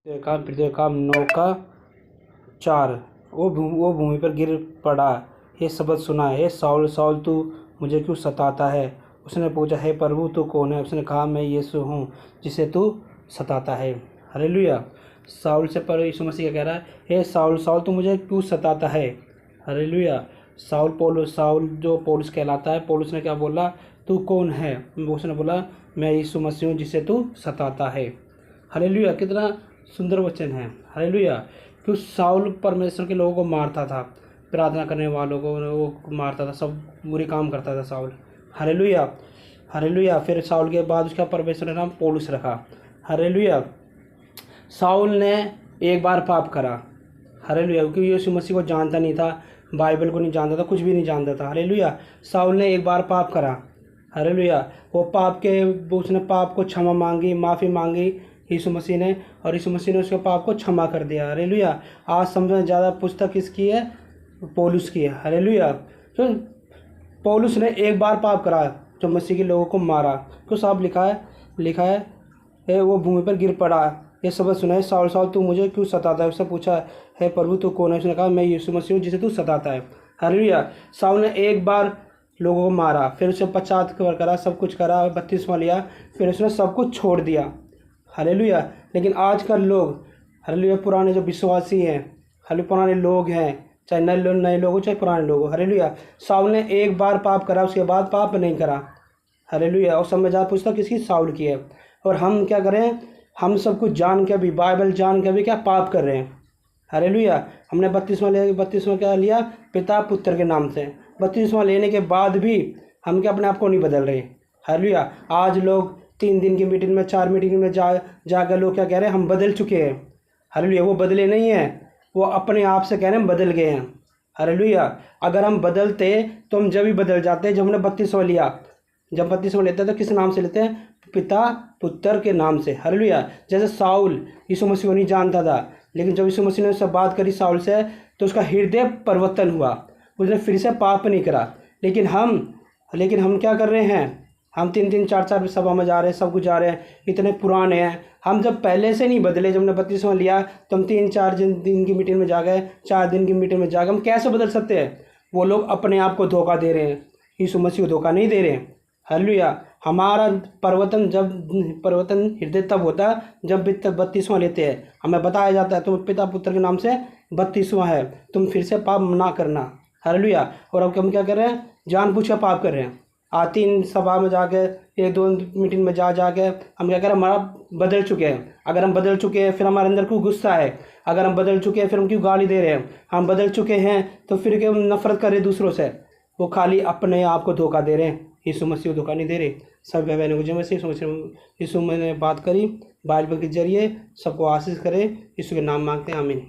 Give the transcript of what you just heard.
काम 9 का 4। वो भूमि पर गिर पड़ा, ये शब्द सुना, हे साउल साउल तू मुझे क्यों सताता है। उसने पूछा, हे प्रभु तू कौन है। उसने कहा, मैं यीशु हूँ जिसे तू सताता है। हालेलुया। साउल से पर यीशु मसीह क्या कह रहा है, हे साउल साउल तू मुझे क्यों सताता है। हालेलुया। साउल जो पौलुस कहलाता है, पौलुस ने क्या बोला, तू कौन है। उसने बोला, मैं यीशु मसीह हूँ जिसे तू सताता है। हालेलुया। कितना सुंदर वचन है। हालेलुया। क्यों साउल परमेश्वर के लोगों को मारता था, प्रार्थना करने वालों को वो मारता था, सब बुरे काम करता था साउल। हालेलुया। हालेलुया। फिर साउल के बाद उसका परमेश्वर ने नाम पौलुस रखा। हालेलुया। साउल ने एक बार पाप करा। हालेलुया। क्योंकि यीशु मसीह को जानता नहीं था, बाइबल को नहीं जानता था, कुछ भी नहीं जानता था। हालेलुया। साउल ने एक बार पाप करा। हालेलुया। उसने पाप को क्षमा मांगी, माफ़ी मांगी यीशु मसीह ने, और यीशु मसीह ने उसके पाप को क्षमा कर दिया। हालेलुया। आज समझो ज़्यादा पुस्तक किसकी है, पौलुस की है। हालेलुया। तो पौलुस ने एक बार पाप करा जो मसीह के लोगों को मारा। तो साहब लिखा है वो भूमि पर गिर पड़ा, ये शब्द सुना, है साउल साउल तू मुझे क्यों सताता है। उससे पूछा, है प्रभु तू कौन है। उसने कहा, मैं यीशु मसीह हूँ जिसे तू सताता है। हालेलुया। साउल ने एक बार लोगों को मारा, फिर उसे पश्चाताप करा, सब कुछ करा, बपतिस्मा लिया, फिर उसने सब कुछ छोड़ दिया। हालेलुया। लेकिन आजकल लोग, हालेलुया, पुराने जो विश्वासी हैं, हालेलुया, पुराने लोग हैं, चाहे नए लोग हो चाहे पुराने लोग हो। हालेलुया। साउल ने एक बार पाप करा, उसके बाद पाप नहीं करा। हालेलुया। और सब में ज़्यादा पुस्तक किसकी, साउल की है। और हम क्या करें, हम सब कुछ जान के भी, बाइबल जान के भी क्या पाप कर रहे हैं। हालेलुया। हमने बपतिस्मा क्या लिया, पिता पुत्र के नाम से। बपतिस्मा लेने के बाद भी हम क्या अपने आप को नहीं बदल रहे। हालेलुया। आज लोग 3 दिन की मीटिंग में, 4 मीटिंग में जाकर लोग क्या कह रहे हैं, हम बदल चुके हैं। हालेलुया। वो बदले नहीं हैं, वो अपने आप से कह रहे हैं हम बदल गए हैं। हालेलुया। अगर हम बदलते तो हम जब ही बदल जाते जब हमने बपतिस्मा लिया। जब बपतिस्मा लेते हैं तो किस नाम से लेते हैं, पिता पुत्र के नाम से। हालेलुया। जैसे साउल यीशु मसीह को नहीं जानता था, लेकिन जब यीशु मसीह ने उससे बात करी साउल से, तो उसका हृदय परिवर्तन हुआ, उसने फिर से पाप नहीं करा। लेकिन हम क्या कर रहे हैं, हम 3-3 4-4 सभा में जा रहे हैं, सब कुछ जा रहे हैं, इतने पुराने हैं। हम जब पहले से नहीं बदले, जब हमने बपतिस्मा लिया तो हम 3-4 दिन की मीटिंग में जा गए, 4 दिन की मीटिंग में जा गए, हम कैसे बदल सकते हैं। वो लोग अपने आप को धोखा दे रहे हैं, यीशु मसीह को धोखा नहीं दे रहे हैं। हालेलुया। हमारा परिवर्तन हृदय तब होता है जब बपतिस्मा लेते हैं। हमें बताया जाता है तुम पिता पुत्र के नाम से बपतिस्मा है, तुम फिर से पाप ना करना। हालेलुया। और अब हम क्या कर रहे हैं, जानबूझ कर पाप कर रहे हैं। 3 सभा में जाके, 1-2 मीटिंग में जाके हम क्या करें, हमारा बदल चुके हैं। अगर हम बदल चुके हैं फिर हमारे अंदर क्यों गुस्सा है, अगर हम बदल चुके हैं फिर हम क्यों गाली दे रहे हैं, हम बदल चुके हैं तो फिर क्यों नफरत कर रहे दूसरों से। वो खाली अपने आप को धोखा दे रहे हैं, यीशु मसीह को धोखा नहीं दे रहे। सब भाई बहनों को जय मसीह। यीशु मैंने बात करी बाइबल के जरिए, सबको आशीष करे। यीशु के नाम मांगते हैं, आमीन।